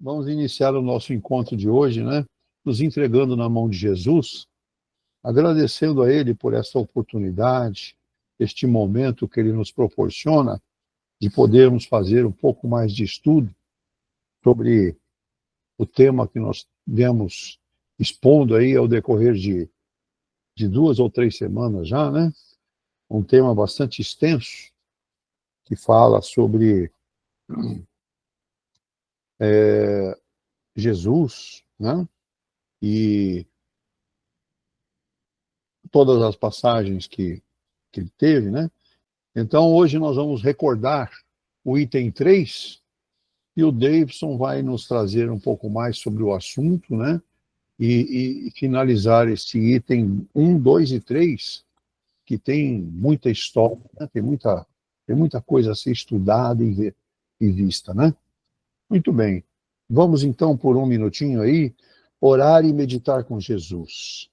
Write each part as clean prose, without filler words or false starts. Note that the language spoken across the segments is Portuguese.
vamos iniciar o nosso encontro de hoje, né? Nos entregando na mão de Jesus, agradecendo a Ele por essa oportunidade, este momento que Ele nos proporciona de podermos fazer um pouco mais de estudo sobre o tema que nós viemos expondo aí ao decorrer de 2 ou 3 semanas já, né? Um tema bastante extenso, que fala sobre Jesus, né? E todas as passagens que ele teve, né? Então, hoje nós vamos recordar o item 3, e o Davidson vai nos trazer um pouco mais sobre o assunto, né? E finalizar esse item 1, 2 e 3, que tem muita história, né? Tem muita coisa a ser estudada e vista, né? Muito bem. Vamos então, por um minutinho aí, orar e meditar com Jesus.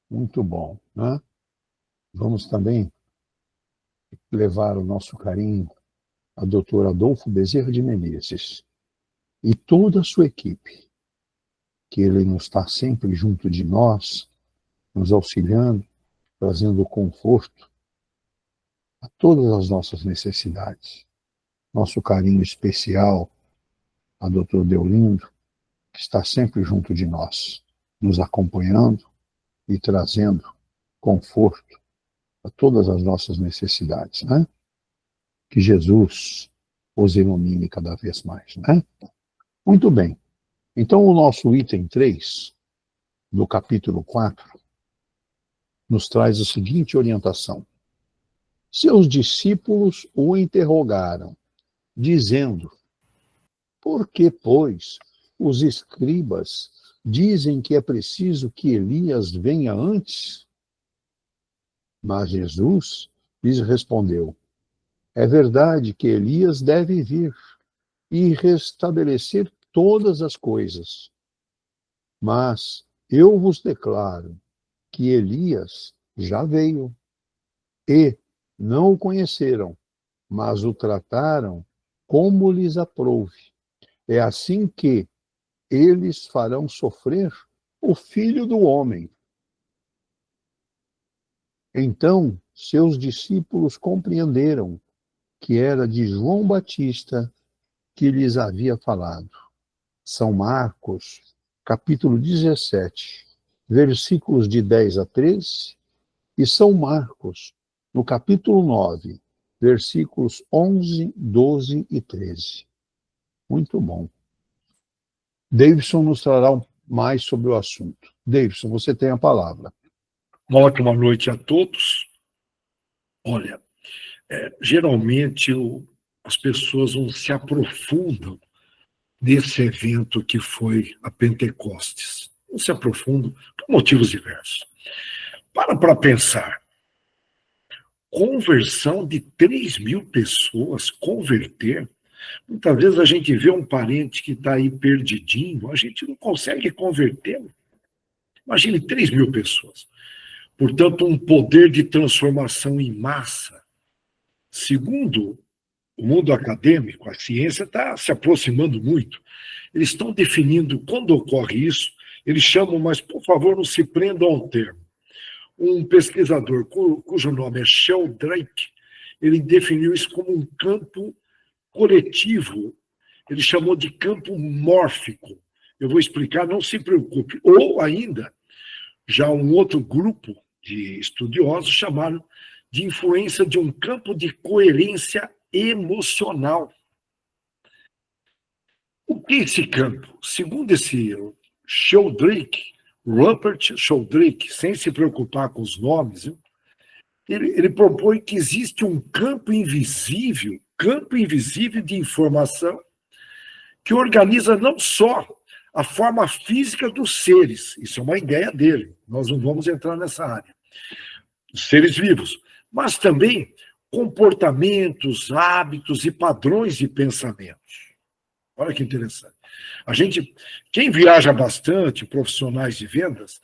Muito bom, né? Vamos também levar o nosso carinho a doutor Adolfo Bezerra de Menezes e toda a sua equipe, que ele não está sempre junto de nós, nos auxiliando, trazendo conforto a todas as nossas necessidades. Nosso carinho especial a doutor Deolindo, que está sempre junto de nós, nos acompanhando e trazendo conforto a todas as nossas necessidades, né? Que Jesus os ilumine cada vez mais, né? Muito bem. Então, o nosso item 3, do capítulo 4, nos traz a seguinte orientação. Seus discípulos o interrogaram, dizendo: por que, pois, os escribas dizem que é preciso que Elias venha antes? Mas Jesus lhes respondeu: é verdade que Elias deve vir e restabelecer todas as coisas. Mas eu vos declaro que Elias já veio e não o conheceram, mas o trataram como lhes aprouve. É assim que eles farão sofrer o Filho do Homem. Então seus discípulos compreenderam que era de João Batista que lhes havia falado. São Marcos, capítulo 17, versículos de 10 a 13, e São Marcos, no capítulo 9, versículos 11, 12 e 13. Muito bom. Davidson nos trará mais sobre o assunto. Davidson, você tem a palavra. Uma ótima noite a todos. Olha, geralmente as pessoas não se aprofundam nesse evento que foi a Pentecostes. Não se aprofundam por motivos diversos. Para pensar. Conversão de 3.000 pessoas, converter. Muitas vezes a gente vê um parente que está aí perdidinho, a gente não consegue convertê-lo. Imagine 3.000 pessoas. Portanto, um poder de transformação em massa. Segundo o mundo acadêmico, a ciência está se aproximando muito. Eles estão definindo quando ocorre isso, eles chamam, mas por favor não se prendam ao termo. Um pesquisador cujo nome é Sheldrake, ele definiu isso como um campo coletivo. Ele chamou de campo mórfico. Eu vou explicar, não se preocupe. Ou ainda, já um outro grupo de estudiosos chamaram de influência de um campo de coerência emocional. O que é esse campo? Segundo esse Sheldrake, Rupert Sheldrake, sem se preocupar com os nomes, ele propõe que existe um campo invisível de informação que organiza não só a forma física dos seres, isso é uma ideia dele, nós não vamos entrar nessa área, dos seres vivos, mas também comportamentos, hábitos e padrões de pensamentos. Olha que interessante. Quem viaja bastante, profissionais de vendas,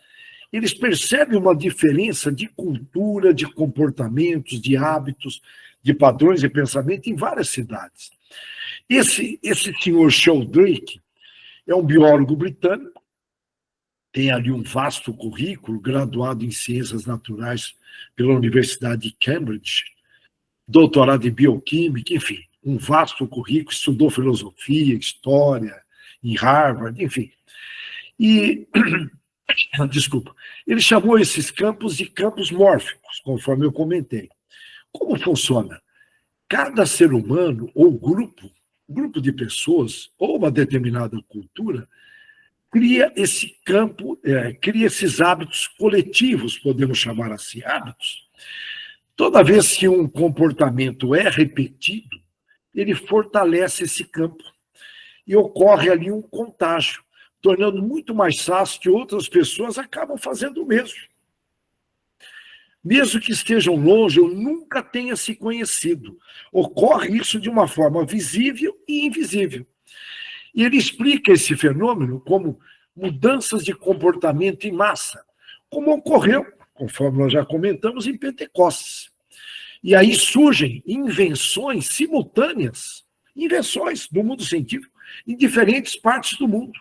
eles percebem uma diferença de cultura, de comportamentos, de hábitos, de padrões de pensamento em várias cidades. Esse senhor Sheldrake é um biólogo britânico, tem ali um vasto currículo, graduado em Ciências Naturais pela Universidade de Cambridge, doutorado em Bioquímica, enfim, um vasto currículo, estudou filosofia, história, em Harvard, enfim. E, desculpa, ele chamou esses campos de campos mórficos, conforme eu comentei. Como funciona? Cada ser humano ou grupo de pessoas, ou uma determinada cultura, cria esse campo, cria esses hábitos coletivos, podemos chamar assim, hábitos. Toda vez que um comportamento é repetido, ele fortalece esse campo e ocorre ali um contágio, tornando muito mais fácil que outras pessoas acabam fazendo o mesmo. Mesmo que estejam longe ou nunca tenha se conhecido, ocorre isso de uma forma visível e invisível. E ele explica esse fenômeno como mudanças de comportamento em massa, como ocorreu, conforme nós já comentamos, em Pentecostes. E aí surgem invenções simultâneas, invenções do mundo científico, em diferentes partes do mundo.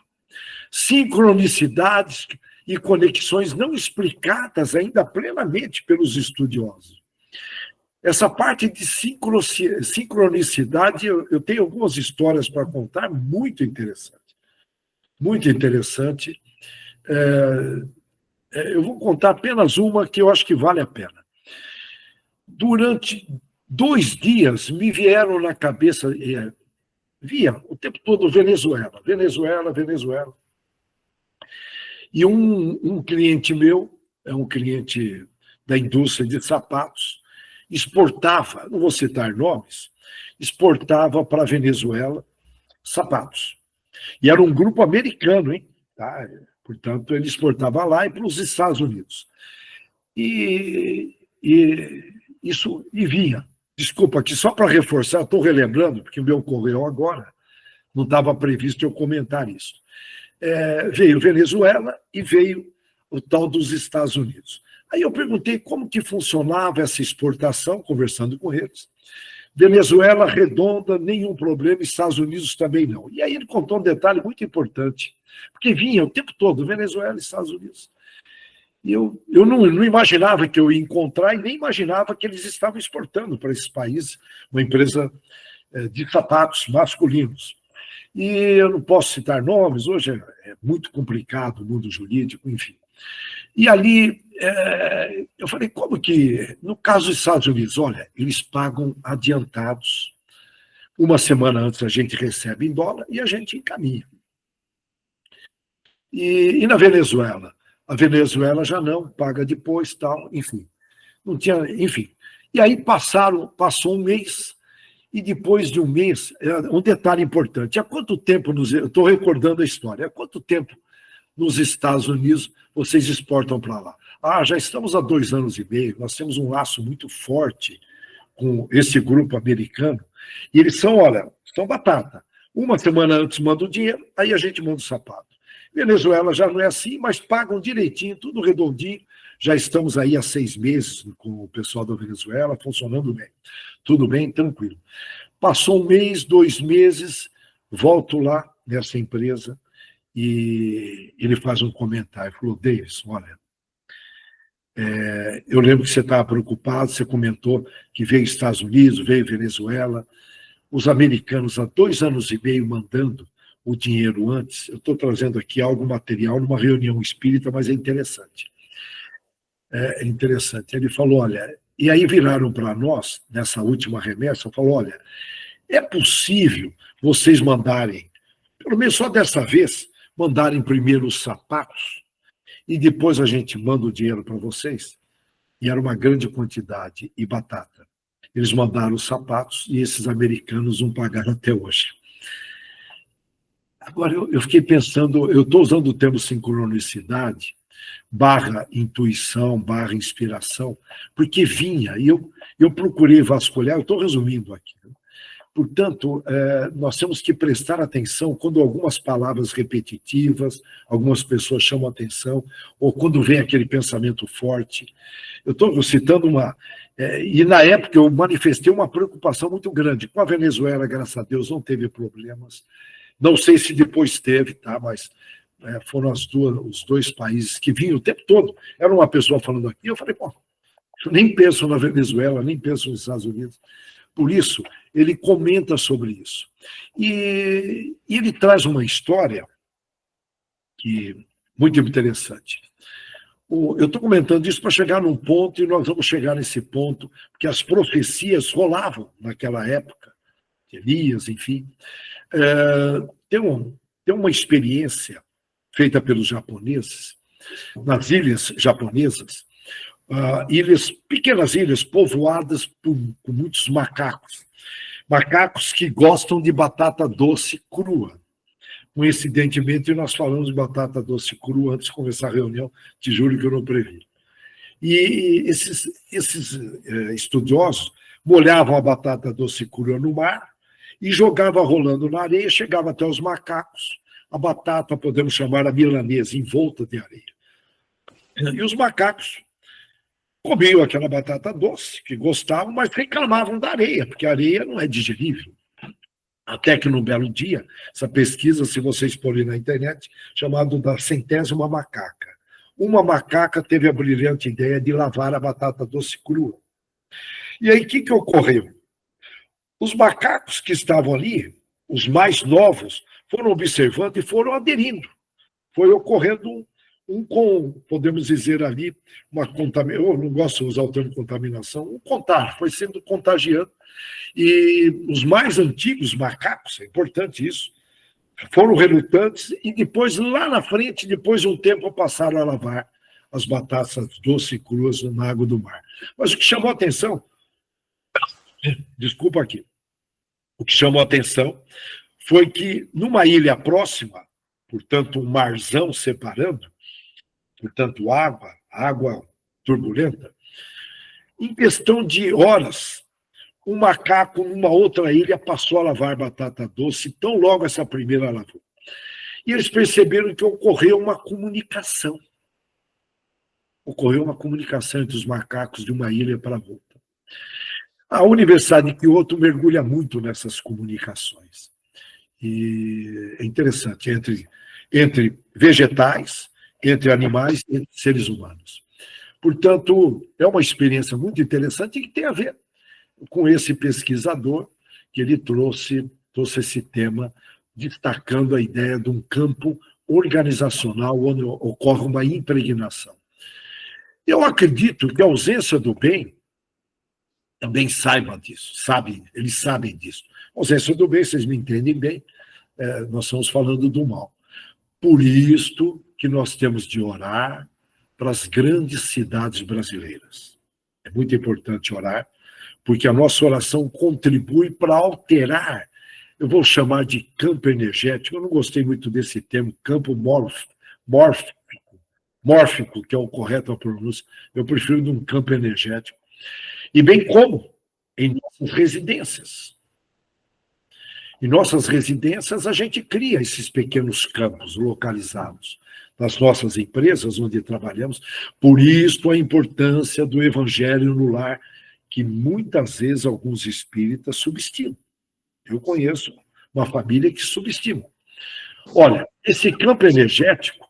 Sincronicidades e conexões não explicadas ainda plenamente pelos estudiosos. Essa parte de sincronicidade, eu tenho algumas histórias para contar, muito interessante. Muito interessante. Eu vou contar apenas uma que eu acho que vale a pena. Durante 2 dias me vieram na cabeça, via o tempo todo Venezuela. E um cliente meu, é um cliente da indústria de sapatos, exportava, não vou citar nomes, exportava para a Venezuela sapatos. E era um grupo americano, hein? Tá? Portanto, ele exportava lá e para os Estados Unidos. E vinha. Desculpa, aqui só para reforçar, estou relembrando, porque me ocorreu agora, não estava previsto eu comentar isso. Veio Venezuela e veio o tal dos Estados Unidos. Aí eu perguntei como que funcionava essa exportação, conversando com eles. Venezuela redonda, nenhum problema, Estados Unidos também não. E aí ele contou um detalhe muito importante, porque vinha o tempo todo, Venezuela e Estados Unidos. E eu não imaginava que eu ia encontrar e nem imaginava que eles estavam exportando para esses países uma empresa de sapatos masculinos. E eu não posso citar nomes, hoje é muito complicado o mundo jurídico, enfim. E ali, eu falei, como que, no caso dos Estados Unidos, olha, eles pagam adiantados, uma semana antes a gente recebe em dólar e a gente encaminha. E na Venezuela? A Venezuela já não, paga depois, tal, enfim. Não tinha, enfim. E aí passou um mês, e depois de um mês, um detalhe importante, há quanto tempo, eu estou recordando a história, há quanto tempo nos Estados Unidos vocês exportam para lá? Já estamos há 2 anos e meio, nós temos um laço muito forte com esse grupo americano, e eles são batata. Uma semana antes manda o dinheiro, aí a gente manda o sapato. Venezuela já não é assim, mas pagam direitinho, tudo redondinho. Já estamos aí há 6 meses com o pessoal da Venezuela, funcionando bem. Tudo bem, tranquilo. Passou 1 mês, 2 meses, volto lá nessa empresa e ele faz um comentário. Falou, Davis, olha, eu lembro que você estava preocupado, você comentou que veio Estados Unidos, veio Venezuela, os americanos há 2 anos e meio mandando o dinheiro antes. Eu estou trazendo aqui algo material numa reunião espírita, mas é interessante. É interessante. Ele falou, olha, e aí viraram para nós, nessa última remessa, falou, olha, é possível vocês mandarem, pelo menos só dessa vez, mandarem primeiro os sapatos e depois a gente manda o dinheiro para vocês? E era uma grande quantidade, e batata. Eles mandaram os sapatos e esses americanos não pagaram até hoje. Agora, eu fiquei pensando, eu estou usando o termo sincronicidade, / intuição, / inspiração, porque vinha, e eu procurei vasculhar, eu estou resumindo aqui, Portanto, nós temos que prestar atenção quando algumas palavras repetitivas, algumas pessoas chamam atenção, ou quando vem aquele pensamento forte. Eu estou citando e na época eu manifestei uma preocupação muito grande. Com a Venezuela, graças a Deus, não teve problemas. Não sei se depois teve, tá? Mas foram os dois países que vinham o tempo todo. Era uma pessoa falando aqui, eu falei, pô, eu nem penso na Venezuela, nem penso nos Estados Unidos. Por isso, ele comenta sobre isso. E ele traz uma história muito interessante. Eu estou comentando isso para chegar num ponto, e nós vamos chegar nesse ponto, porque as profecias rolavam naquela época, Elias, enfim. Tem uma experiência feita pelos japoneses, nas ilhas japonesas, pequenas ilhas povoadas com muitos macacos. Macacos que gostam de batata doce crua. Coincidentemente, nós falamos de batata doce crua antes de começar a reunião, te juro que eu não previ. E esses estudiosos molhavam a batata doce crua no mar e jogavam rolando na areia, chegava até os macacos. A batata, podemos chamar a milanesa, envolta de areia. E os macacos comiam aquela batata doce, que gostavam, mas reclamavam da areia, porque a areia não é digerível. Até que num belo dia, essa pesquisa, se vocês porem na internet, chamada da 100ª macaca. Uma macaca teve a brilhante ideia de lavar a batata doce crua. E aí, o que ocorreu? Os macacos que estavam ali, os mais novos, foram observando e foram aderindo. Foi ocorrendo podemos dizer ali, uma contaminação, eu não gosto de usar o termo contaminação, um contágio, foi sendo contagiando. E os mais antigos macacos, é importante isso, foram relutantes e depois, lá na frente, depois de um tempo, passaram a lavar as batatas doces e cruas na água do mar. Mas o que chamou a atenção, desculpa aqui, o que chamou a atenção foi que numa ilha próxima, portanto, um marzão separando, portanto, água turbulenta, em questão de horas, um macaco numa outra ilha passou a lavar batata doce, tão logo essa primeira lavou. E eles perceberam que ocorreu uma comunicação. Ocorreu uma comunicação entre os macacos de uma ilha para a outra. A Universidade de Kyoto mergulha muito nessas comunicações. E é interessante, entre vegetais, entre animais e entre seres humanos. Portanto, é uma experiência muito interessante e que tem a ver com esse pesquisador, que ele trouxe esse tema, destacando a ideia de um campo organizacional onde ocorre uma impregnação. Eu acredito que a ausência do bem também saiba disso, eles sabem disso. A ausência do bem, vocês me entendem bem, nós estamos falando do mal. Por isto que nós temos de orar para as grandes cidades brasileiras. É muito importante orar, porque a nossa oração contribui para alterar, eu vou chamar de campo energético, eu não gostei muito desse termo, campo mórfico, que é o correto a pronúncia, eu prefiro de um campo energético, e bem como em nossas residências. Em nossas residências, a gente cria esses pequenos campos localizados nas nossas empresas onde trabalhamos, por isso a importância do evangelho no lar, que muitas vezes alguns espíritas subestimam. Eu conheço uma família que subestima. Olha, esse campo energético,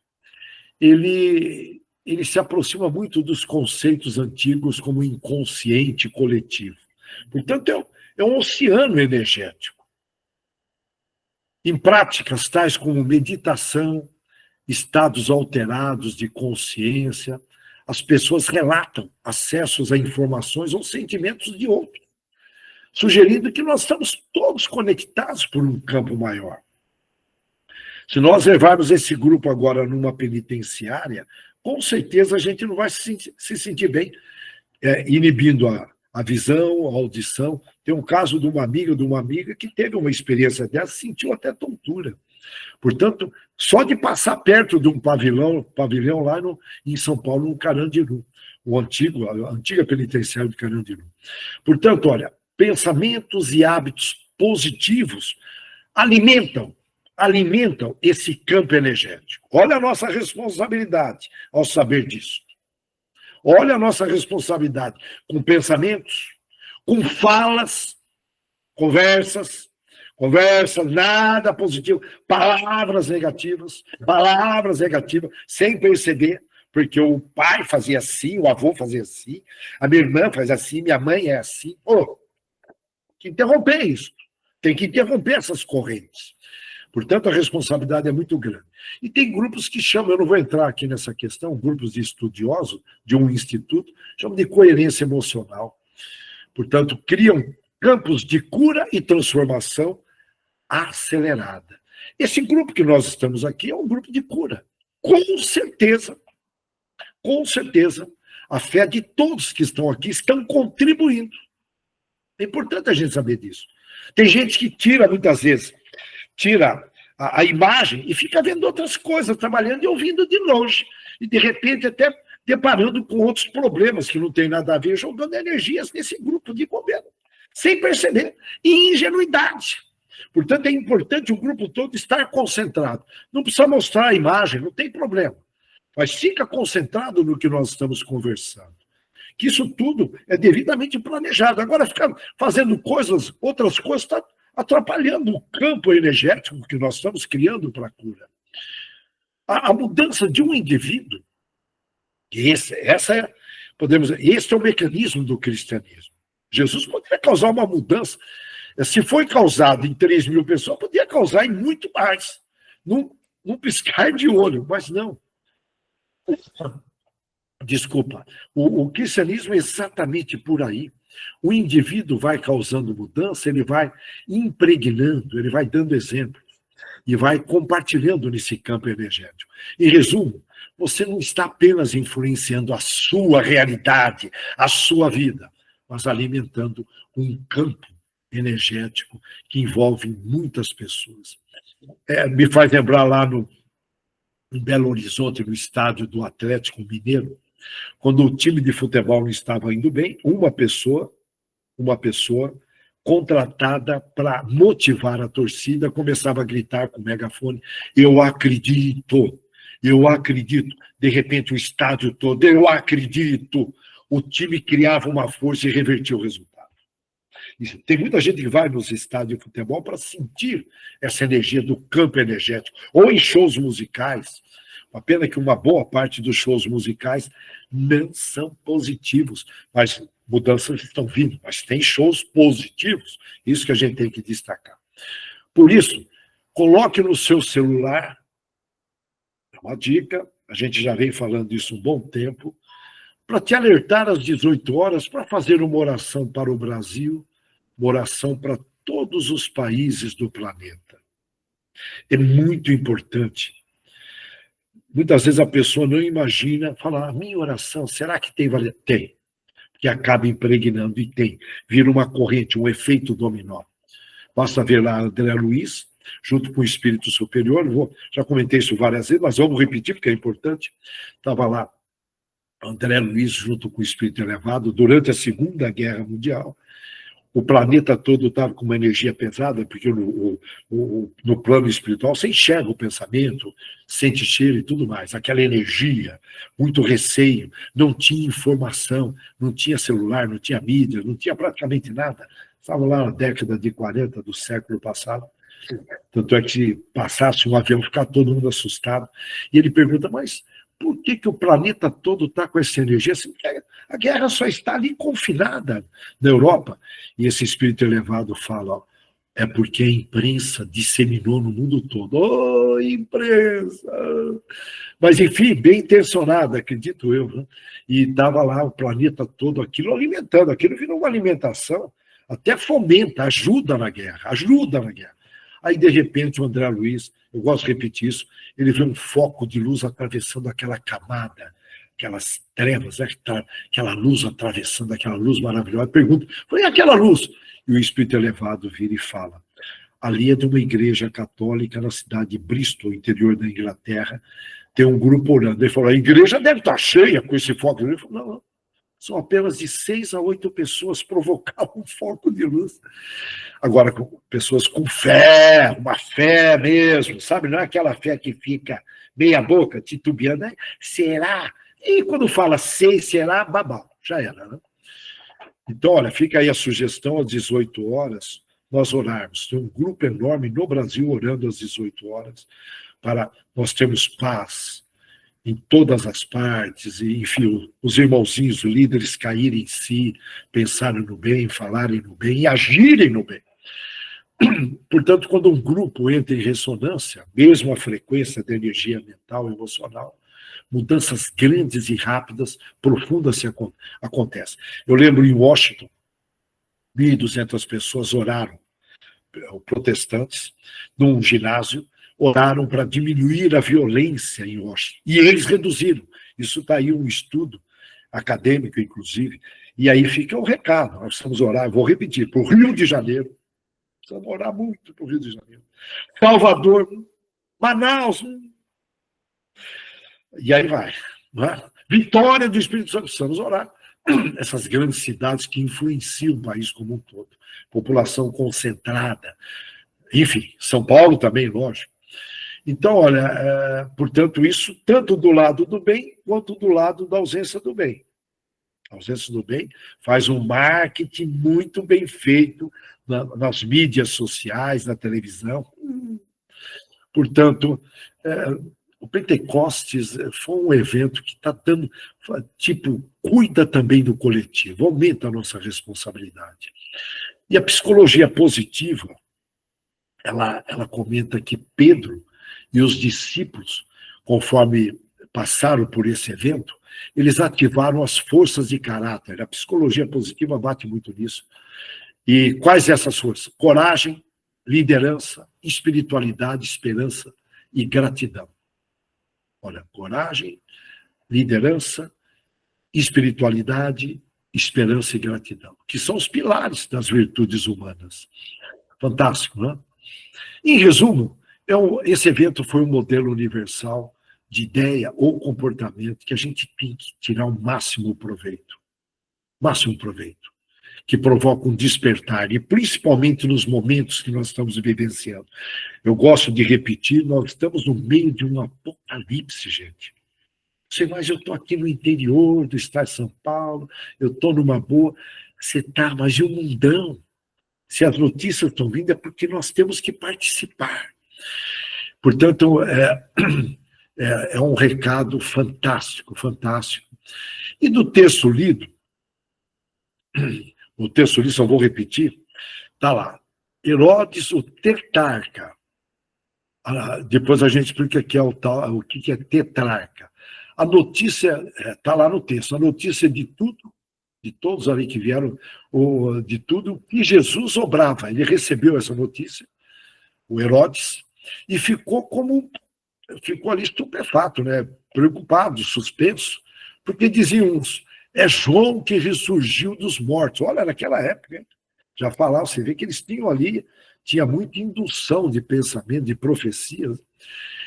ele se aproxima muito dos conceitos antigos como inconsciente coletivo. Portanto, é um oceano energético. Em práticas tais como meditação, estados alterados de consciência, as pessoas relatam acessos a informações ou sentimentos de outros, sugerindo que nós estamos todos conectados por um campo maior. Se nós levarmos esse grupo agora numa penitenciária, com certeza a gente não vai se sentir bem, inibindo a visão, a audição. Tem um caso de uma amiga que teve uma experiência dessa, sentiu até tontura. Portanto, só de passar perto de um pavilhão lá em São Paulo, no Carandiru, a antiga penitenciária de Carandiru. Portanto, olha, pensamentos e hábitos positivos alimentam esse campo energético. Olha a nossa responsabilidade ao saber disso. Olha a nossa responsabilidade com pensamentos, com falas, conversas, nada positivo, palavras negativas, sem perceber, porque o pai fazia assim, o avô fazia assim, a minha irmã faz assim, minha mãe é assim. Tem que interromper isso. Tem que interromper essas correntes. Portanto, a responsabilidade é muito grande. E tem grupos que chamam, eu não vou entrar aqui nessa questão, grupos de estudiosos de um instituto, chamam de coerência emocional. Portanto, criam campos de cura e transformação acelerada. Esse grupo que nós estamos aqui é um grupo de cura. Com certeza, a fé de todos que estão aqui estão contribuindo. É importante a gente saber disso. Tem gente que tira, muitas vezes, a imagem e fica vendo outras coisas, trabalhando e ouvindo de longe. E, de repente, até deparando com outros problemas que não tem nada a ver, jogando energias nesse grupo de bobeira, sem perceber. E ingenuidade. Portanto, é importante o grupo todo estar concentrado. Não precisa mostrar a imagem, não tem problema. Mas fica concentrado no que nós estamos conversando. Que isso tudo é devidamente planejado. Agora, ficar fazendo outras coisas, está atrapalhando o campo energético que nós estamos criando para a cura. A mudança de um indivíduo, esse é o mecanismo do cristianismo. Jesus poderia causar uma mudança. Se foi causado em 3 mil pessoas, podia causar em muito mais. Num piscar de olho, mas não. Desculpa. O cristianismo é exatamente por aí. O indivíduo vai causando mudança, ele vai impregnando, ele vai dando exemplos e vai compartilhando nesse campo energético. Em resumo, você não está apenas influenciando a sua realidade, a sua vida, mas alimentando um campo energético que envolve muitas pessoas. Me faz lembrar lá em Belo Horizonte, no estádio do Atlético Mineiro, quando o time de futebol não estava indo bem, uma pessoa contratada para motivar a torcida começava a gritar com o megafone: eu acredito. De repente o estádio todo: eu acredito. O time criava uma força e revertia o resultado. Tem muita gente que vai nos estádios de futebol para sentir essa energia do campo energético, ou em shows musicais. A pena que uma boa parte dos shows musicais não são positivos, mas mudanças estão vindo, mas tem shows positivos, isso que a gente tem que destacar. Por isso, coloque no seu celular, é uma dica, a gente já vem falando isso um bom tempo, para te alertar às 18 horas, para fazer uma oração para o Brasil, uma oração para todos os países do planeta. É muito importante. Muitas vezes a pessoa não imagina, fala: a minha oração, será que tem validade? Tem, que acaba impregnando, e tem. Vira uma corrente, um efeito dominó. Basta ver lá André Luiz, junto com o Espírito Superior, já comentei isso várias vezes, mas vamos repetir, porque é importante. Estava lá André Luiz, junto com o Espírito Elevado, durante a Segunda Guerra Mundial. O planeta todo estava com uma energia pesada, porque no plano espiritual você enxerga o pensamento, sente cheiro e tudo mais. Aquela energia, muito receio, não tinha informação, não tinha celular, não tinha mídia, não tinha praticamente nada. Estava lá na década de 40 do século passado. Tanto é que se passasse um avião, ficava todo mundo assustado. E ele pergunta: mas por que o planeta todo está com essa energia? Assim, a guerra só está ali confinada na Europa. E esse espírito elevado fala: é porque a imprensa disseminou no mundo todo. Imprensa! Mas, enfim, bem intencionada, acredito eu. Né? E estava lá o planeta todo, aquilo alimentando. Aquilo virou uma alimentação, até fomenta, ajuda na guerra. Aí, de repente, o André Luiz, eu gosto de repetir isso, ele vê um foco de luz atravessando aquela camada, aquelas trevas, né? Aquela luz atravessando, aquela luz maravilhosa. Pergunta: foi aquela luz? E o Espírito Elevado vira e fala: ali é de uma igreja católica na cidade de Bristol, interior da Inglaterra, tem um grupo orando. Ele falou: a igreja deve estar cheia com esse foco. Ele falou: não, são apenas de 6 a 8 pessoas provocar um foco de luz. Agora, com pessoas com fé, uma fé mesmo, sabe? Não é aquela fé que fica meia boca, titubeando, né? Será? E quando fala sei, será, babau, já era, né? Então, olha, fica aí a sugestão às 18 horas, nós orarmos. Tem um grupo enorme no Brasil orando às 18 horas, para nós termos paz em todas as partes, e, enfim, os irmãozinhos, os líderes caírem em si, pensarem no bem, falarem no bem e agirem no bem. Portanto, quando um grupo entra em ressonância, mesmo a frequência da energia mental e emocional, mudanças grandes e rápidas, profundas acontecem. Eu lembro em Washington, 1.200 pessoas oraram, protestantes, num ginásio, oraram para diminuir a violência em Washington. E eles reduziram. Isso está aí um estudo acadêmico, inclusive. E aí fica o recado. Nós precisamos orar, vou repetir, para o Rio de Janeiro. Precisamos orar muito para o Rio de Janeiro. Salvador, Manaus. E aí vai. Né? Vitória do Espírito Santo. Precisamos orar. Essas grandes cidades que influenciam o país como um todo. População concentrada. Enfim, São Paulo também, lógico. Então, olha, portanto, isso tanto do lado do bem, quanto do lado da ausência do bem. A ausência do bem faz um marketing muito bem feito nas mídias sociais, na televisão. Portanto, o Pentecostes foi um evento que está dando, tipo, cuida também do coletivo, aumenta a nossa responsabilidade. E a psicologia positiva, ela comenta que Pedro e os discípulos, conforme passaram por esse evento, eles ativaram as forças de caráter. A psicologia positiva bate muito nisso. E quais essas forças? Coragem, liderança, espiritualidade, esperança e gratidão. Olha, coragem, liderança, espiritualidade, esperança e gratidão, que são os pilares das virtudes humanas. Fantástico, não é? Em resumo, esse evento foi um modelo universal de ideia ou comportamento que a gente tem que tirar o máximo proveito. Máximo proveito. Que provoca um despertar, e principalmente nos momentos que nós estamos vivenciando. Eu gosto de repetir, nós estamos no meio de um apocalipse, gente. Sei, mas eu estou aqui no interior do estado de São Paulo, eu estou numa boa. Você está, mas e o mundão? Se as notícias estão vindo, é porque nós temos que participar. Portanto, é um recado fantástico, fantástico. E do texto lido, o texto lido, só vou repetir, está lá. Herodes, o tetrarca. Depois a gente explica o que é tetrarca. A notícia, está lá no texto, a notícia de tudo, de todos ali que vieram, de tudo que Jesus obrava. Ele recebeu essa notícia, o Herodes, e ficou ali estupefato, né? Preocupado, suspenso, porque diziam uns, é João que ressurgiu dos mortos. Olha, naquela época, hein? Já falavam, você vê que eles tinha muita indução de pensamento, de profecias.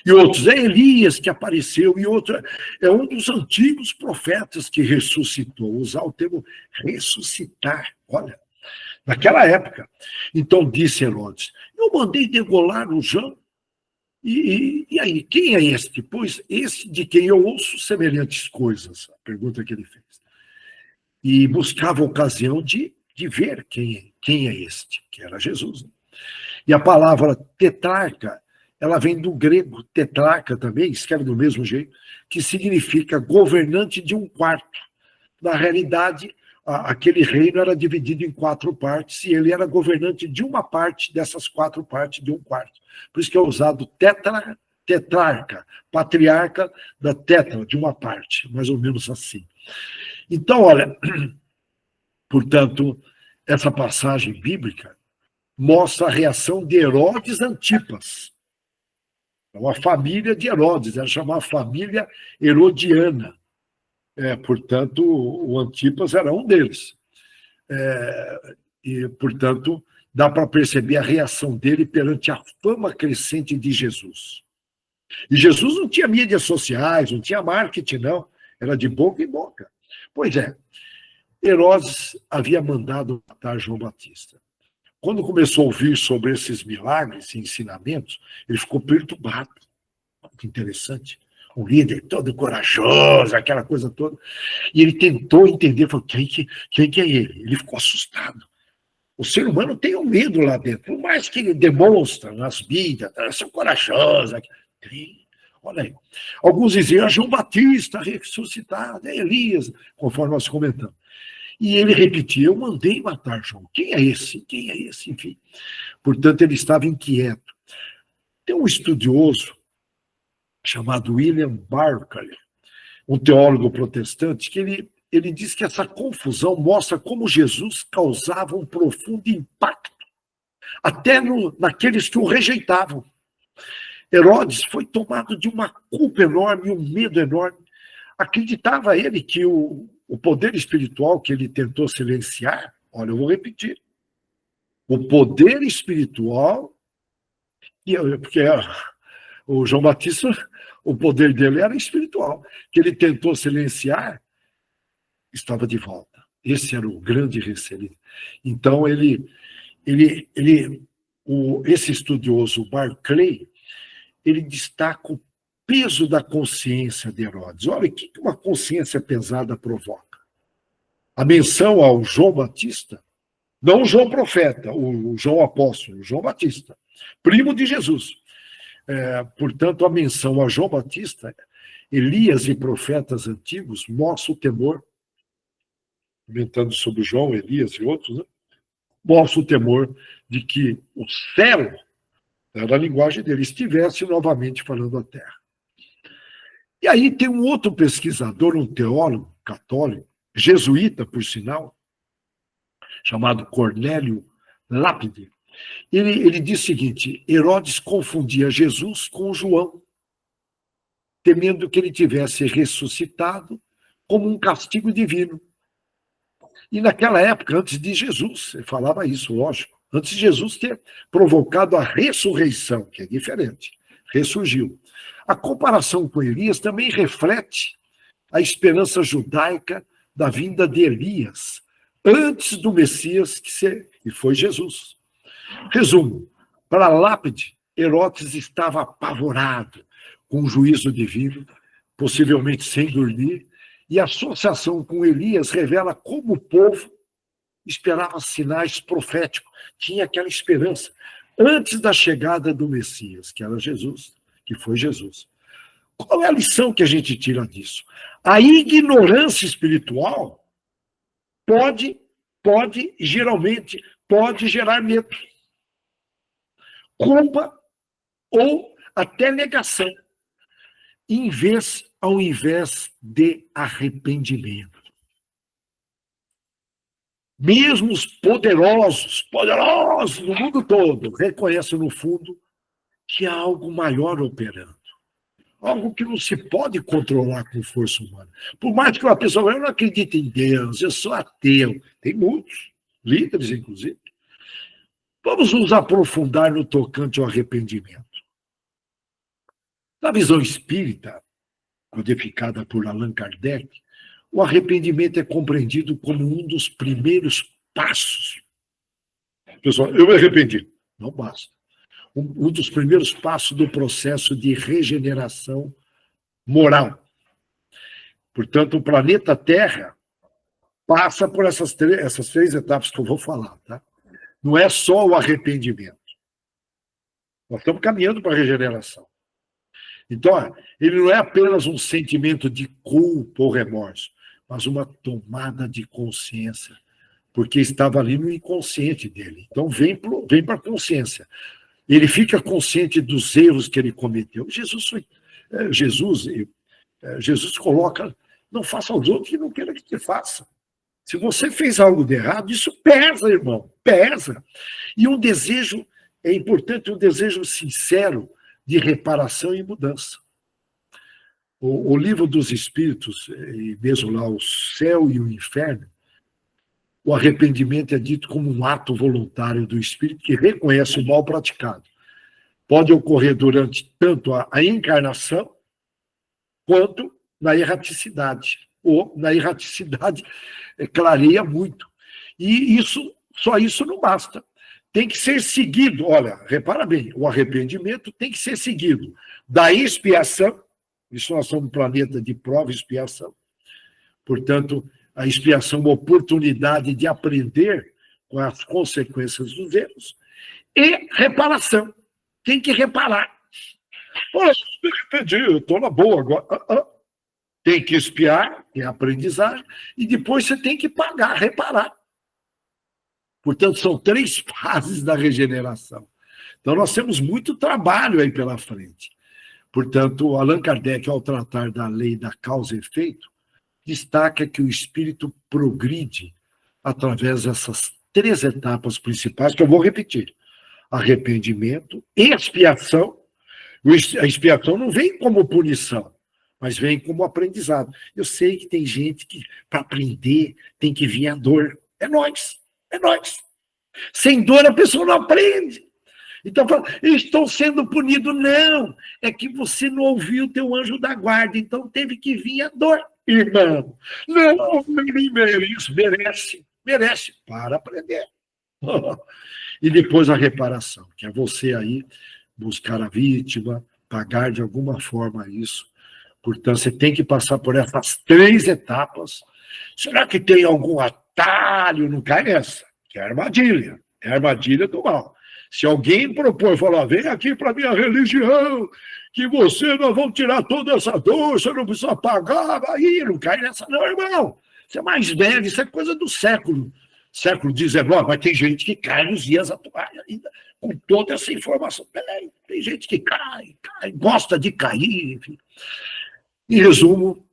E outros, é Elias que apareceu, e outro, é um dos antigos profetas que ressuscitou. Usar o termo ressuscitar, olha, naquela época. Então disse Herodes, eu mandei degolar o João, e aí, quem é este? Pois esse de quem eu ouço semelhantes coisas, a pergunta que ele fez. E buscava a ocasião de ver quem é este, que era Jesus. E a palavra tetrarca, ela vem do grego, tetrarca também, escreve do mesmo jeito, que significa governante de um quarto. Na realidade, aquele reino era dividido em 4 partes, e ele era governante de uma parte dessas 4 partes de um quarto. Por isso que é usado tetrarca, patriarca da tetra, de uma parte, mais ou menos assim. Então, olha, portanto, essa passagem bíblica mostra a reação de Herodes Antipas. É uma família de Herodes, era chamada família herodiana. Portanto, o Antipas era um deles. E, portanto, dá para perceber a reação dele perante a fama crescente de Jesus. E Jesus não tinha mídias sociais, não tinha marketing, não. Era de boca em boca. Pois é. Herodes havia mandado matar João Batista. Quando começou a ouvir sobre esses milagres e ensinamentos, ele ficou perturbado. Que interessante. Um líder todo corajoso, aquela coisa toda. E ele tentou entender, falou, quem que é ele? Ele ficou assustado. O ser humano tem um medo lá dentro, por mais que ele demonstra nas vidas, eu sou corajoso. Olha aí. Alguns diziam, João Batista ressuscitado, é Elias, conforme nós comentamos. E ele repetia, eu mandei matar João. Quem é esse? Quem é esse? Enfim. Portanto, ele estava inquieto. Tem um estudioso chamado William Barclay, um teólogo protestante, que ele diz que essa confusão mostra como Jesus causava um profundo impacto, até naqueles que o rejeitavam. Herodes foi tomado de uma culpa enorme, um medo enorme. Acreditava ele que o poder espiritual que ele tentou silenciar, olha, eu vou repetir, o poder espiritual, porque o João Batista, o poder dele era espiritual, que ele tentou silenciar, estava de volta. Esse era o grande receio. Então, esse estudioso Barclay, ele destaca o peso da consciência de Herodes. Olha, o que uma consciência pesada provoca? A menção ao João Batista, não o João profeta, o João apóstolo, o João Batista, primo de Jesus. Portanto, a menção a João Batista, Elias e profetas antigos mostra o temor, comentando sobre João, Elias e outros, né? Mostra o temor de que o céu, na linguagem dele, estivesse novamente falando a terra. E aí tem um outro pesquisador, um teólogo católico, jesuíta, por sinal, chamado Cornélio Lápide. Ele diz o seguinte, Herodes confundia Jesus com João, temendo que ele tivesse ressuscitado como um castigo divino. E naquela época, antes de Jesus, ele falava isso, lógico, antes de Jesus ter provocado a ressurreição, que é diferente, ressurgiu. A comparação com Elias também reflete a esperança judaica da vinda de Elias, antes do Messias, que foi Jesus. Resumo, para Lápide, Herodes estava apavorado com o juízo divino, possivelmente sem dormir, e a associação com Elias revela como o povo esperava sinais proféticos, tinha aquela esperança, antes da chegada do Messias, que era Jesus, que foi Jesus. Qual é a lição que a gente tira disso? A ignorância espiritual geralmente, pode gerar medo, culpa ou até negação, ao invés de arrependimento. Mesmo os poderosos no mundo todo, reconhecem no fundo que há algo maior operando. Algo que não se pode controlar com força humana. Por mais que uma pessoa, eu não acredito em Deus, eu sou ateu. Tem muitos, líderes inclusive. Vamos nos aprofundar no tocante ao arrependimento. Na visão espírita, codificada por Allan Kardec, o arrependimento é compreendido como um dos primeiros passos. Pessoal, eu me arrependi. Não basta. Um dos primeiros passos do processo de regeneração moral. Portanto, o planeta Terra passa por essas três etapas que eu vou falar. Tá? Não é só o arrependimento. Nós estamos caminhando para a regeneração. Então, ele não é apenas um sentimento de culpa ou remorso, mas uma tomada de consciência, porque estava ali no inconsciente dele. Então, vem para a consciência. Ele fica consciente dos erros que ele cometeu. Jesus coloca, não faça aos outros que não queira que te faça. Se você fez algo de errado, isso pesa, irmão, pesa. E um desejo, é importante, um desejo sincero de reparação e mudança. O livro dos Espíritos, e mesmo lá o céu e o inferno, o arrependimento é dito como um ato voluntário do Espírito que reconhece o mal praticado. Pode ocorrer durante tanto a encarnação quanto na erraticidade, ou na erraticidade, clareia muito. E só isso não basta. Tem que ser seguido, olha, repara bem, o arrependimento tem que ser seguido da expiação, isso nós somos um planeta de prova e expiação, portanto, a expiação é uma oportunidade de aprender com as consequências dos erros, e reparação, tem que reparar. Olha, me arrependi, eu estou na boa agora. Tem que expiar, tem aprendizagem, e depois você tem que pagar, reparar. Portanto, são 3 fases da regeneração. Então, nós temos muito trabalho aí pela frente. Portanto, Allan Kardec, ao tratar da lei da causa e efeito, destaca que o espírito progride através dessas 3 etapas principais, que eu vou repetir. Arrependimento, expiação. A expiação não vem como punição, mas vem como aprendizado. Eu sei que tem gente que, para aprender, tem que vir a dor. É nós. Sem dor, a pessoa não aprende. Então, fala, estou sendo punido. Não, é que você não ouviu o teu anjo da guarda, então teve que vir a dor. Irmão, não merece, para aprender. E depois a reparação, que é você aí buscar a vítima, pagar de alguma forma isso. Portanto, você tem que passar por essas 3 etapas. Será que tem algum atalho? Não cai nessa, que é armadilha do mal. Se alguém propor, falar, vem aqui para a minha religião, que nós vamos tirar toda essa dor, você não precisa pagar, aí não cai nessa não, irmão. Você é mais velho, isso é coisa do século XIX, mas tem gente que cai nos dias atuais ainda, com toda essa informação. Tem gente que cai, gosta de cair, enfim. Em resumo,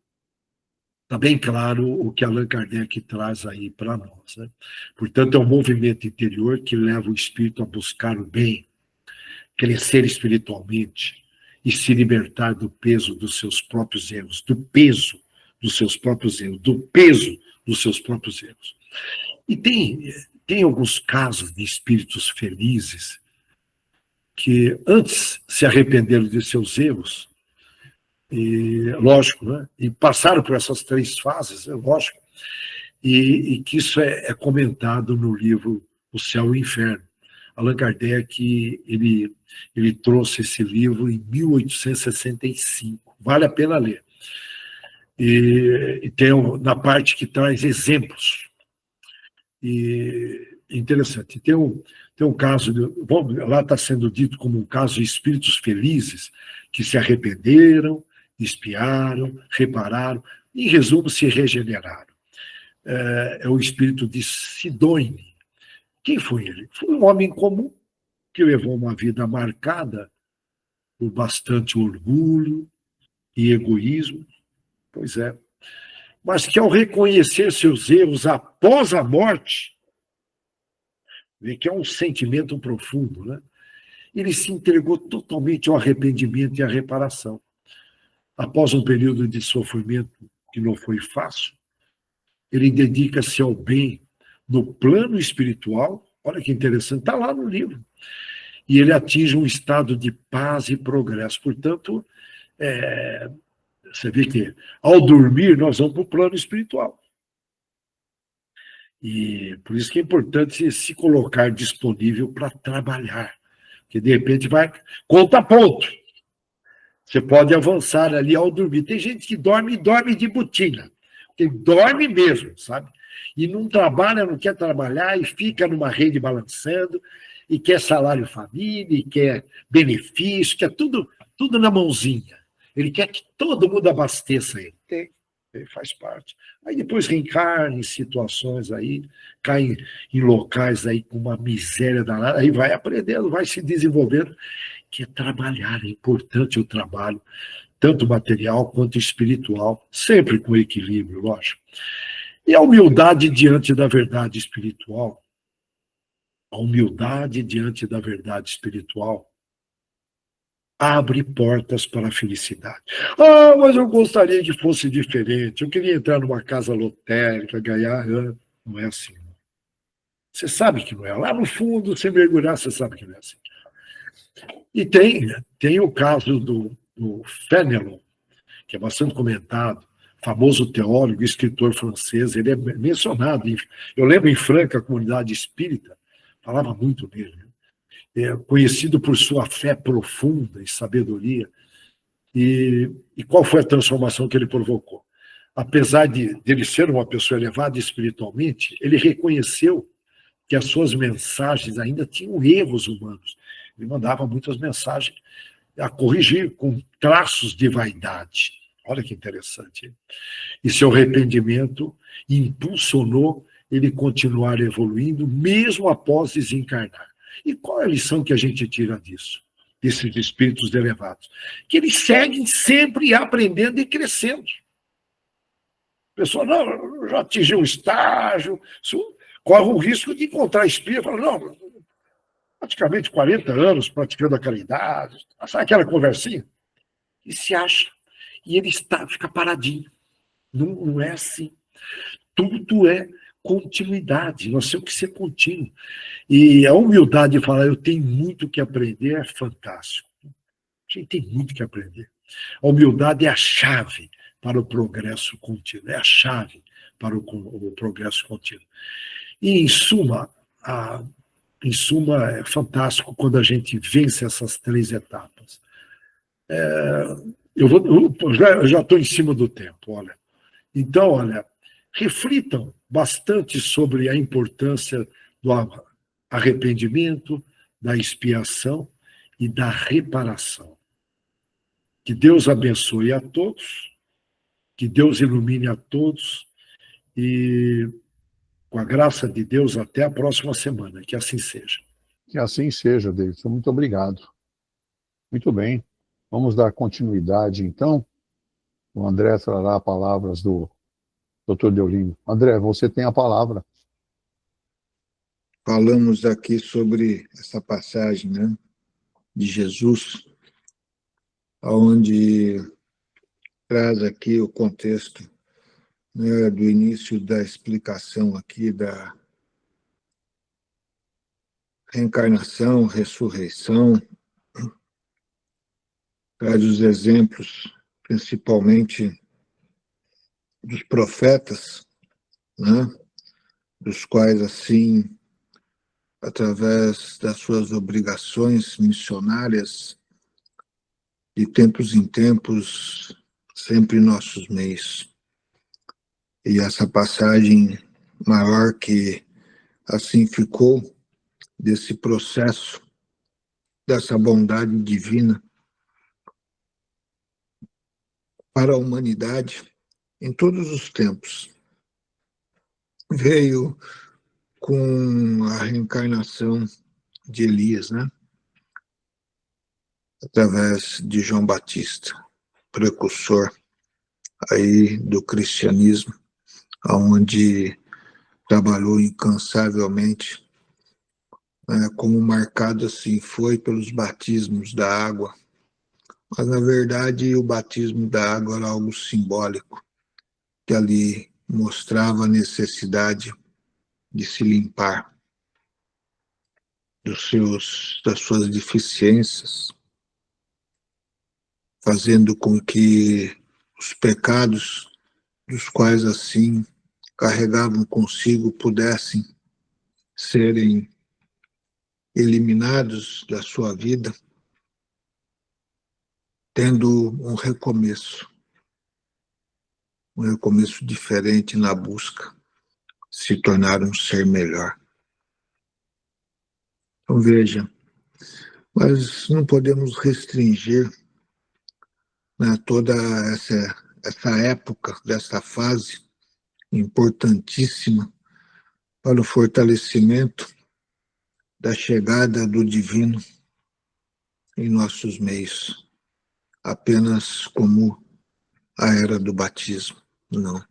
está bem claro o que Allan Kardec traz aí para nós, né? Portanto, é um movimento interior que leva o espírito a buscar o bem, crescer espiritualmente e se libertar do peso dos seus próprios erros, do peso dos seus próprios erros. E tem alguns casos de espíritos felizes que antes se arrependeram de seus erros, e, lógico, né? E passaram por essas 3 fases, lógico, e que isso é comentado no livro O Céu e o Inferno. Allan Kardec, ele trouxe esse livro em 1865, vale a pena ler. E tem na parte que traz exemplos. E interessante, tem um caso, lá está sendo dito como um caso de espíritos felizes que se arrependeram, expiaram, repararam, em resumo, se regeneraram. É o espírito de Sidônio. Quem foi ele? Foi um homem comum que levou uma vida marcada por bastante orgulho e egoísmo, pois é, mas que ao reconhecer seus erros após a morte, vê que é um sentimento profundo, né? Ele se entregou totalmente ao arrependimento e à reparação. Após um período de sofrimento que não foi fácil, ele dedica-se ao bem no plano espiritual, olha que interessante, está lá no livro, e ele atinge um estado de paz e progresso. Portanto, você vê que ao dormir nós vamos para o plano espiritual. E por isso que é importante se colocar disponível para trabalhar, porque de repente vai, conta ponto. Você pode avançar ali ao dormir. Tem gente que dorme de botina, que dorme mesmo, sabe? E não trabalha, não quer trabalhar, e fica numa rede balançando, e quer salário família, e quer benefício, quer tudo na mãozinha. Ele quer que todo mundo abasteça ele. Ele faz parte. Aí depois reencarna em situações aí, cai em locais aí com uma miséria danada, aí vai aprendendo, vai se desenvolvendo, que é trabalhar, é importante o trabalho, tanto material quanto espiritual, sempre com equilíbrio, lógico. E a humildade diante da verdade espiritual, abre portas para a felicidade. Mas eu gostaria que fosse diferente, eu queria entrar numa casa lotérica, ganhar... Não é assim. Você sabe que não é. Lá no fundo, você mergulhar, você sabe que não é assim. E tem o caso do Fenelon, que é bastante comentado. famoso teólogo, escritor francês, ele é mencionado. Eu lembro em Franca, a comunidade espírita, falava muito dele. Conhecido por sua fé profunda e sabedoria. E qual foi a transformação que ele provocou? Apesar de ele ser uma pessoa elevada espiritualmente, ele reconheceu que as suas mensagens ainda tinham erros humanos. Ele mandava muitas mensagens a corrigir com traços de vaidade. Olha que interessante. E seu arrependimento impulsionou ele continuar evoluindo, mesmo após desencarnar. E qual é a lição que a gente tira disso? Desses espíritos elevados? Que eles seguem sempre aprendendo e crescendo. A pessoa, não, já atingiu um estágio, corre o risco de encontrar espírito, fala, não, praticamente 40 anos praticando a caridade, sabe aquela conversinha? E se acha. E ele fica paradinho. Não é assim. Tudo é continuidade, nós temos que ser contínuo. E a humildade de falar, eu tenho muito que aprender, é fantástico. A gente tem muito que aprender. A humildade é a chave para o progresso contínuo, é a chave para o progresso contínuo. E, em suma, é fantástico quando a gente vence essas 3 etapas. Eu já estou em cima do tempo, olha. Então, olha, reflitam bastante sobre a importância do arrependimento, da expiação e da reparação. Que Deus abençoe a todos, que Deus ilumine a todos e, com a graça de Deus, até a próxima semana. Que assim seja. Que assim seja, Davidson. Muito obrigado. Muito bem. Vamos dar continuidade, então. O André trará palavras do Dr. Deolino. André, você tem a palavra. Falamos aqui sobre essa passagem, né, de Jesus, onde traz aqui o contexto, né, do início da explicação aqui da reencarnação, ressurreição, traz os exemplos, principalmente dos profetas, né, dos quais, assim, através das suas obrigações missionárias, de tempos em tempos, sempre em nossos meios. E essa passagem maior que assim ficou desse processo, dessa bondade divina para a humanidade em todos os tempos, veio com a reencarnação de Elias, né? Através de João Batista, precursor aí do cristianismo, onde trabalhou incansavelmente, né, como marcado assim foi pelos batismos da água. Mas, na verdade, o batismo da água era algo simbólico, que ali mostrava a necessidade de se limpar das suas deficiências, fazendo com que os pecados dos quais assim carregavam consigo pudessem serem eliminados da sua vida, tendo um recomeço diferente na busca de se tornar um ser melhor. Então veja, mas não podemos restringir, né, toda essa época, dessa fase importantíssima para o fortalecimento da chegada do divino em nossos meios, apenas como a era do batismo. Não.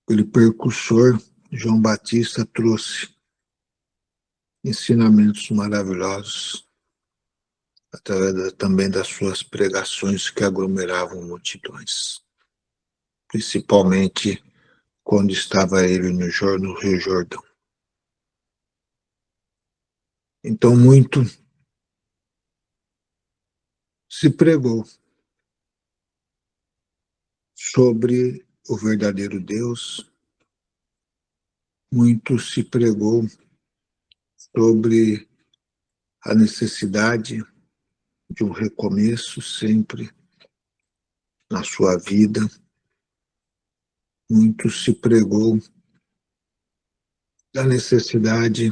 Aquele precursor, João Batista, trouxe ensinamentos maravilhosos, através também das suas pregações que aglomeravam multidões, principalmente quando estava ele no Rio Jordão. Então, muito se pregou sobre o verdadeiro Deus, muito se pregou sobre a necessidade de um recomeço sempre na sua vida. Muito se pregou da necessidade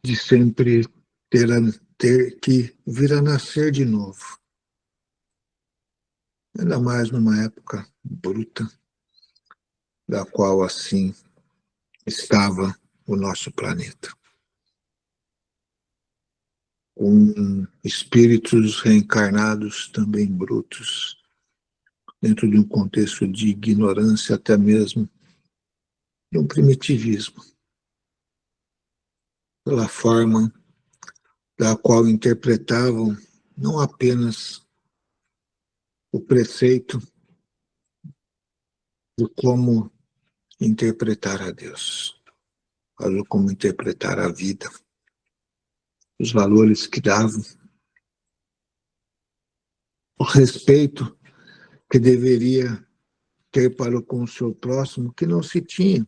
de sempre ter que vir a nascer de novo. Ainda mais numa época bruta, da qual assim estava o nosso planeta. Com espíritos reencarnados também brutos, dentro de um contexto de ignorância, até mesmo de um primitivismo, pela forma da qual interpretavam não apenas o preceito de como interpretar a Deus, mas o como interpretar a vida, os valores que davam, o respeito que deveria ter para com o seu próximo, que não se tinha.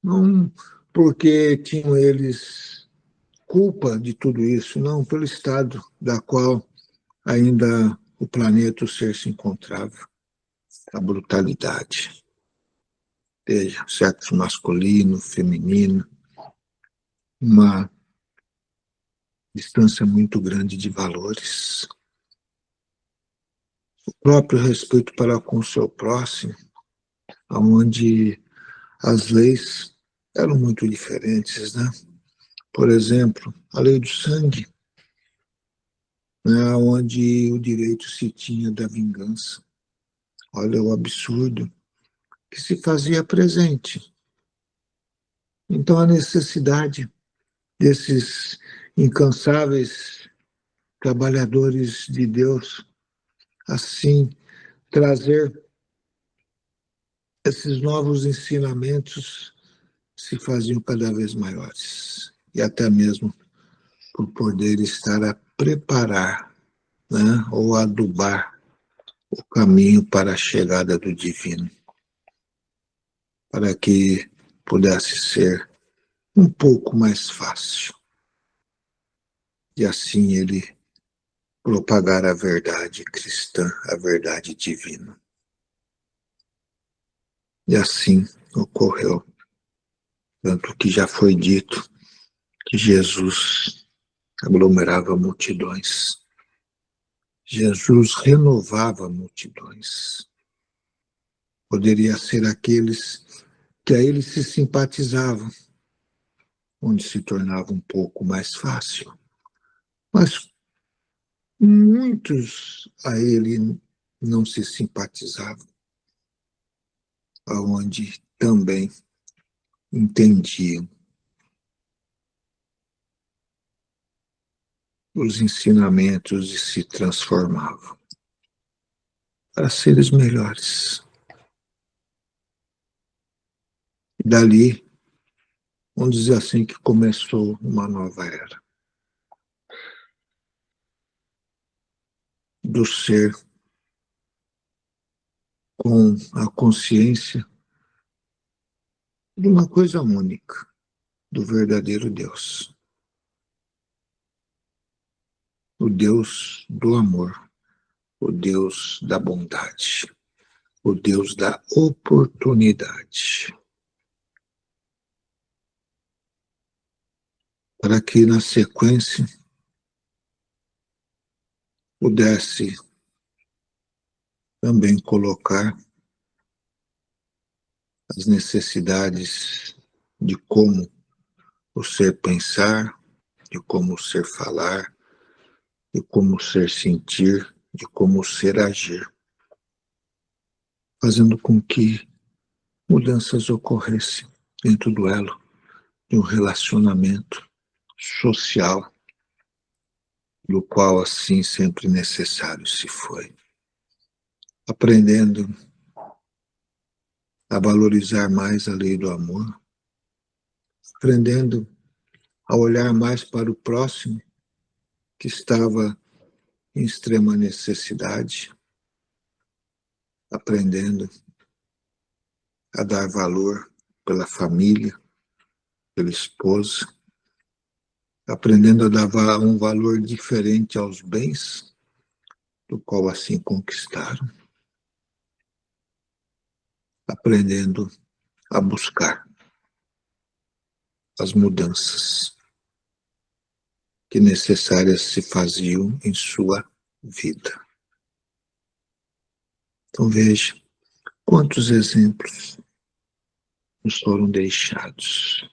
Não porque tinham eles culpa de tudo isso, não, pelo estado da qual ainda o planeta, o ser se encontrava. A brutalidade. Seja sexo masculino, feminino, uma distância muito grande de valores. O próprio respeito para com o seu próximo, onde as leis eram muito diferentes, né? Por exemplo, a lei do sangue, né, onde o direito se tinha da vingança. Olha o absurdo que se fazia presente. Então, a necessidade desses incansáveis trabalhadores de Deus, assim, trazer esses novos ensinamentos se faziam cada vez maiores. E até mesmo por poder estar a preparar, né, ou adubar o caminho para a chegada do divino, para que pudesse ser um pouco mais fácil. E assim ele propagar a verdade cristã, a verdade divina. E assim ocorreu. Tanto que já foi dito que Jesus aglomerava multidões. Jesus renovava multidões. Poderia ser aqueles que a ele se simpatizavam, onde se tornava um pouco mais fácil. Mas muitos a ele não se simpatizavam, aonde também entendiam os ensinamentos e se transformavam para seres melhores. E dali, vamos dizer assim, que começou uma nova era do ser com a consciência de uma coisa única, do verdadeiro Deus. O Deus do amor, o Deus da bondade, o Deus da oportunidade. Para que na sequência pudesse também colocar as necessidades de como o ser pensar, de como o ser falar, de como o ser sentir, de como o ser agir, fazendo com que mudanças ocorressem dentro do elo de um relacionamento social, do qual assim sempre necessário se foi. Aprendendo a valorizar mais a lei do amor, aprendendo a olhar mais para o próximo que estava em extrema necessidade, aprendendo a dar valor pela família, pela esposa, aprendendo a dar um valor diferente aos bens, do qual assim conquistaram, aprendendo a buscar as mudanças que necessárias se faziam em sua vida. Então veja quantos exemplos nos foram deixados.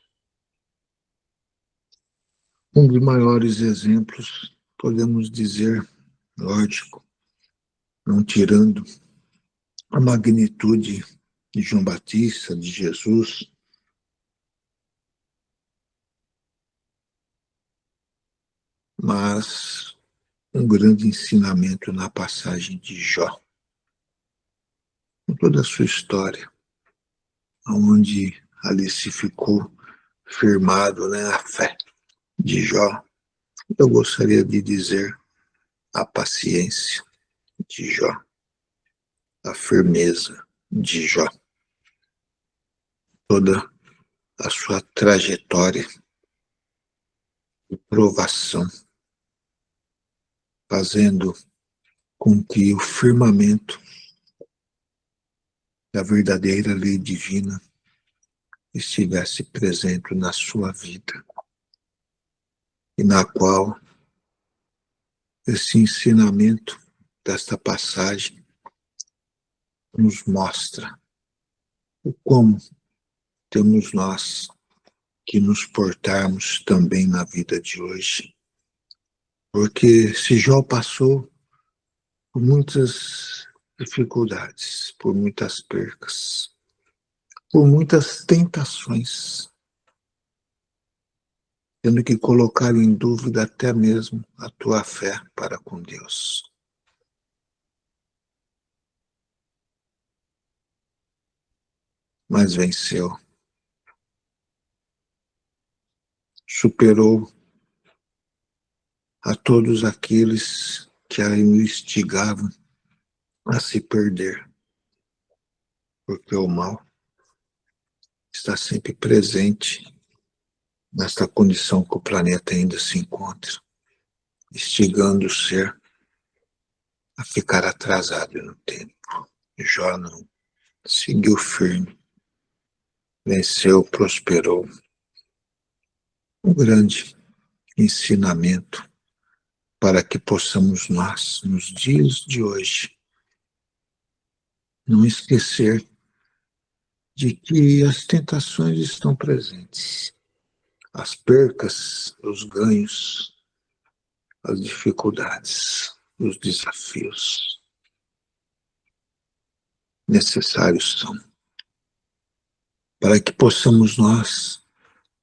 Um dos maiores exemplos, podemos dizer, lógico, não tirando a magnitude de João Batista, de Jesus, mas um grande ensinamento na passagem de Jó, com toda a sua história, onde ali se ficou firmado, né, a fé de Jó. Eu gostaria de dizer a paciência de Jó, a firmeza de Jó, toda a sua trajetória de provação, fazendo com que o firmamento da verdadeira lei divina estivesse presente na sua vida, e na qual esse ensinamento desta passagem nos mostra o como temos nós que nos portarmos também na vida de hoje. Porque se Jó passou por muitas dificuldades, por muitas percas, por muitas tentações, tendo que colocar em dúvida até mesmo a tua fé para com Deus. Mas venceu. Superou a todos aqueles que a instigavam a se perder, porque o mal está sempre presente nesta condição que o planeta ainda se encontra, instigando o ser a ficar atrasado no tempo. Jó não, seguiu firme, venceu, prosperou. Um grande ensinamento para que possamos nós, nos dias de hoje, não esquecer de que as tentações estão presentes, as percas, os ganhos, as dificuldades, os desafios necessários são, para que possamos nós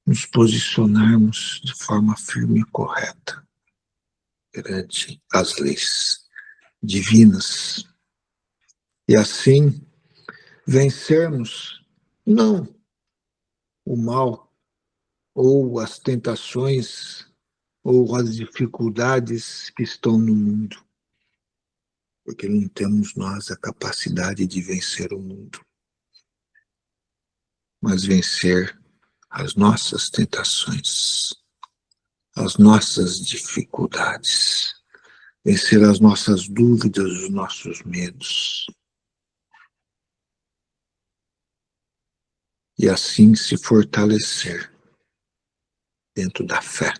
nos posicionarmos de forma firme e correta perante as leis divinas e assim vencermos não o mal ou as tentações ou as dificuldades que estão no mundo, porque não temos nós a capacidade de vencer o mundo, mas vencer as nossas tentações, as nossas dificuldades, vencer as nossas dúvidas, os nossos medos. E assim se fortalecer dentro da fé,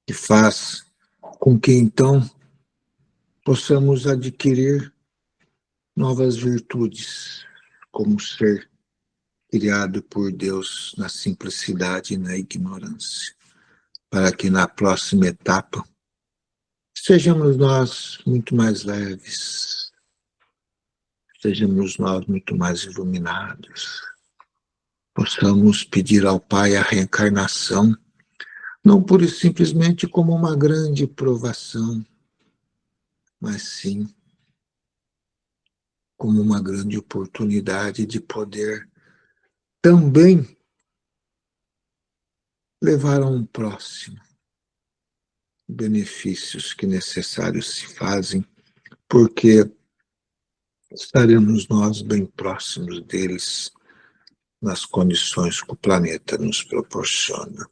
que faz com que então possamos adquirir novas virtudes, como ser criado por Deus na simplicidade e na ignorância, para que na próxima etapa sejamos nós muito mais leves, sejamos nós muito mais iluminados, possamos pedir ao Pai a reencarnação, não pura e simplesmente como uma grande provação, mas sim como uma grande oportunidade de poder também levar a um próximo benefícios que necessários se fazem, porque estaremos nós bem próximos deles nas condições que o planeta nos proporciona.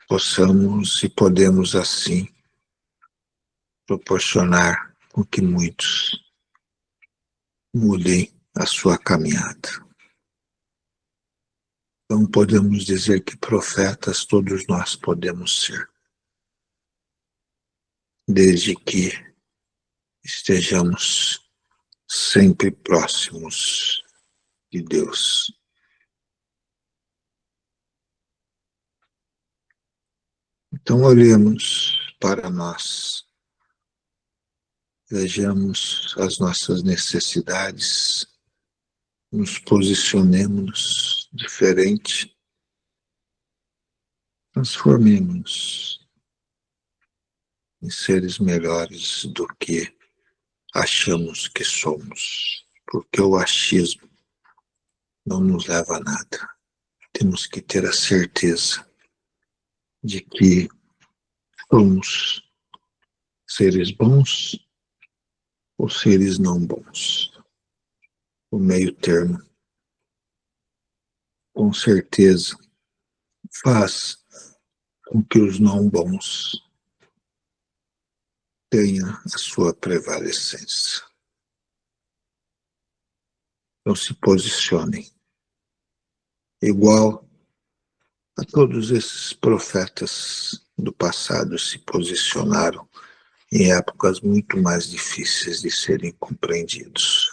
Possamos e podemos assim proporcionar com que muitos mudem a sua caminhada. Então podemos dizer que profetas todos nós podemos ser, desde que estejamos sempre próximos de Deus. Então olhemos para nós, vejamos as nossas necessidades, nos posicionemos diferente, transformemos em seres melhores do que achamos que somos, porque o achismo não nos leva a nada. Temos que ter a certeza de que somos seres bons ou seres não bons. O meio termo, com certeza, faz com que os não bons tenham a sua prevalecência. Então se posicionem igual a todos esses profetas do passado se posicionaram em épocas muito mais difíceis de serem compreendidos.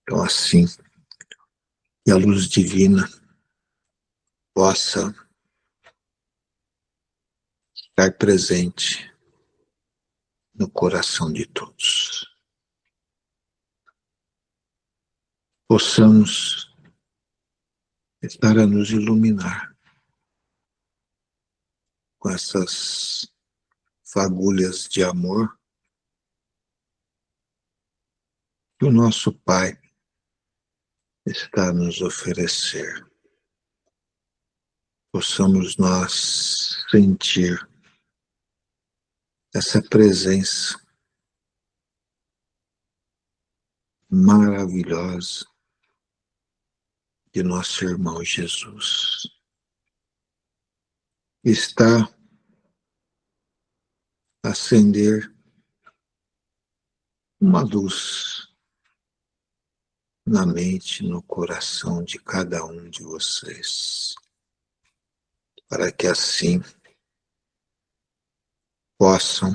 Então assim, que a luz divina possa estar presente no coração de todos. Possamos estar a nos iluminar com essas fagulhas de amor que o nosso Pai está a nos oferecer. Possamos nós sentir essa presença maravilhosa de nosso irmão Jesus. Está a acender uma luz na mente, no coração de cada um de vocês, para que assim possam,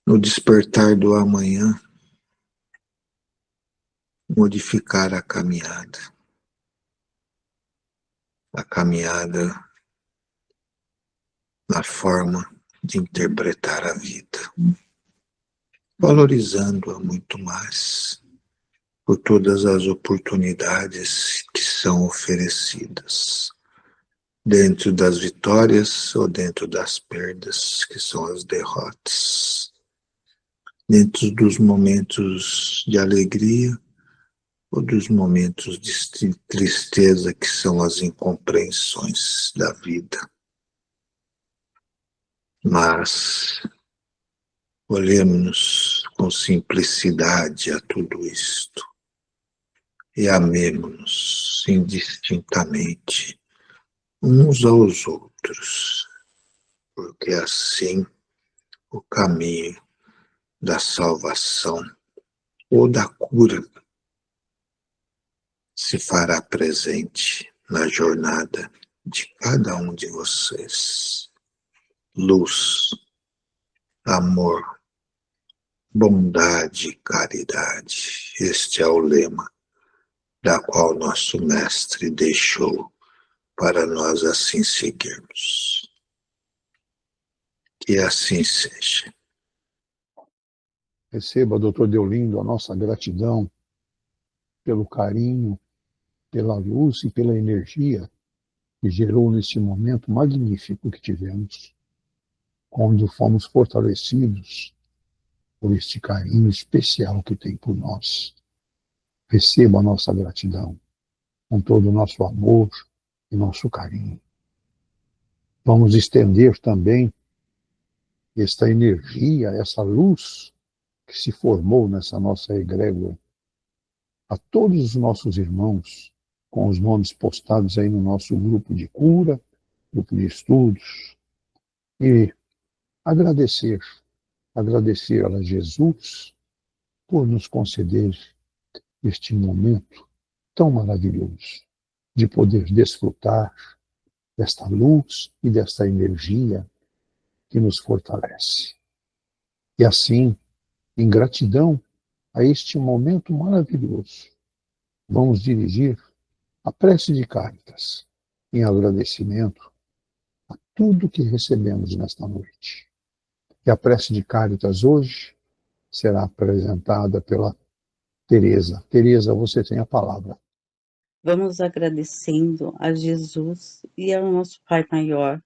no despertar do amanhã, modificar a caminhada na forma de interpretar a vida, valorizando-a muito mais por todas as oportunidades que são oferecidas, dentro das vitórias ou dentro das perdas, que são as derrotas, dentro dos momentos de alegria ou dos momentos de tristeza, que são as incompreensões da vida. Mas olhemos com simplicidade a tudo isto e amemo-nos indistintamente uns aos outros, porque assim o caminho da salvação ou da cura se fará presente na jornada de cada um de vocês. Luz, amor, bondade e caridade. Este é o lema da qual nosso Mestre deixou para nós assim seguirmos. Que assim seja. Receba, doutor Deolindo, a nossa gratidão pelo carinho, pela luz e pela energia que gerou nesse momento magnífico que tivemos, onde fomos fortalecidos por este carinho especial que tem por nós. Receba a nossa gratidão, com todo o nosso amor e nosso carinho. Vamos estender também esta energia, essa luz que se formou nessa nossa egrégora a todos os nossos irmãos, com os nomes postados aí no nosso grupo de cura, grupo de estudos, e agradecer a Jesus por nos conceder este momento tão maravilhoso de poder desfrutar desta luz e desta energia que nos fortalece. E assim, em gratidão a este momento maravilhoso, vamos dirigir a prece de Cáritas em agradecimento a tudo que recebemos nesta noite. E a prece de Cáritas hoje será apresentada pela Teresa. Teresa, você tem a palavra. Vamos agradecendo a Jesus e ao nosso Pai Maior,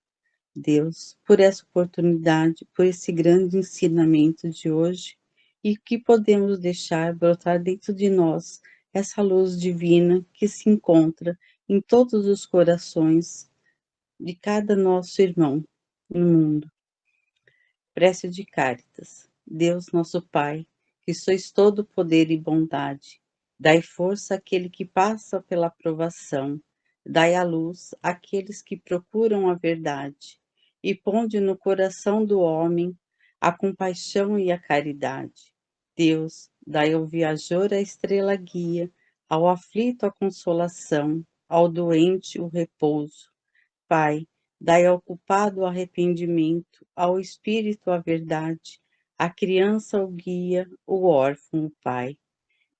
Deus, por essa oportunidade, por esse grande ensinamento de hoje e que podemos deixar brotar dentro de nós essa luz divina que se encontra em todos os corações de cada nosso irmão no mundo. Prece de Cáritas. Deus nosso Pai, que sois todo poder e bondade, dai força àquele que passa pela provação, dai a luz àqueles que procuram a verdade, e ponde no coração do homem a compaixão e a caridade. Deus, dai ao viajor a estrela guia, ao aflito a consolação, ao doente o repouso. Pai, dai ao culpado o arrependimento, ao espírito a verdade, à criança o guia, o órfão o pai.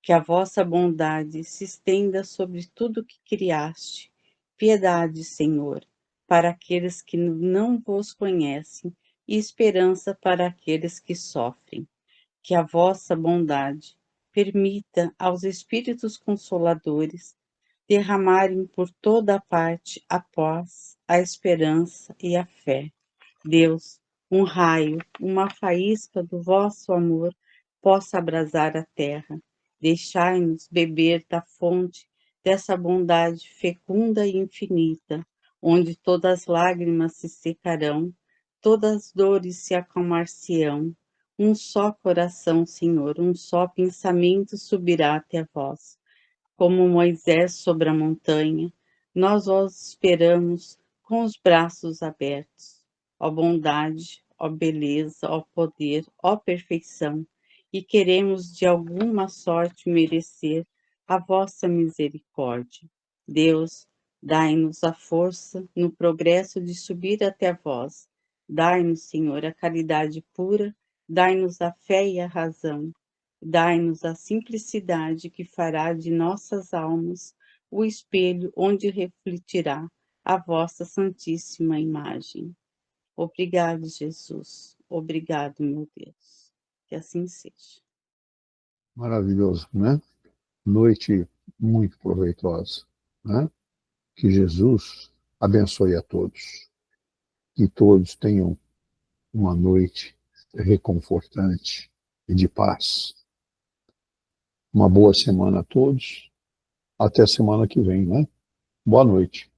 Que a vossa bondade se estenda sobre tudo que criaste. Piedade, Senhor, para aqueles que não vos conhecem e esperança para aqueles que sofrem. Que a vossa bondade permita aos espíritos consoladores derramarem por toda a parte a paz, a esperança e a fé. Deus, um raio, uma faísca do vosso amor possa abrasar a terra. Deixai-nos beber da fonte dessa bondade fecunda e infinita, onde todas as lágrimas se secarão, todas as dores se acalmar-se-ão. Um só coração, Senhor, um só pensamento subirá até vós. Como Moisés sobre a montanha, nós vos esperamos com os braços abertos. Ó bondade, ó beleza, ó poder, ó perfeição, e queremos de alguma sorte merecer a vossa misericórdia. Deus, dai-nos a força no progresso de subir até vós. Dai-nos, Senhor, a caridade pura, dai-nos a fé e a razão. Dai-nos a simplicidade que fará de nossas almas o espelho onde refletirá a vossa santíssima imagem. Obrigado, Jesus. Obrigado, meu Deus. Que assim seja. Maravilhoso, né? Noite muito proveitosa, né? Que Jesus abençoe a todos. Que todos tenham uma noite reconfortante e de paz. Uma boa semana a todos. Até semana que vem, né? Boa noite.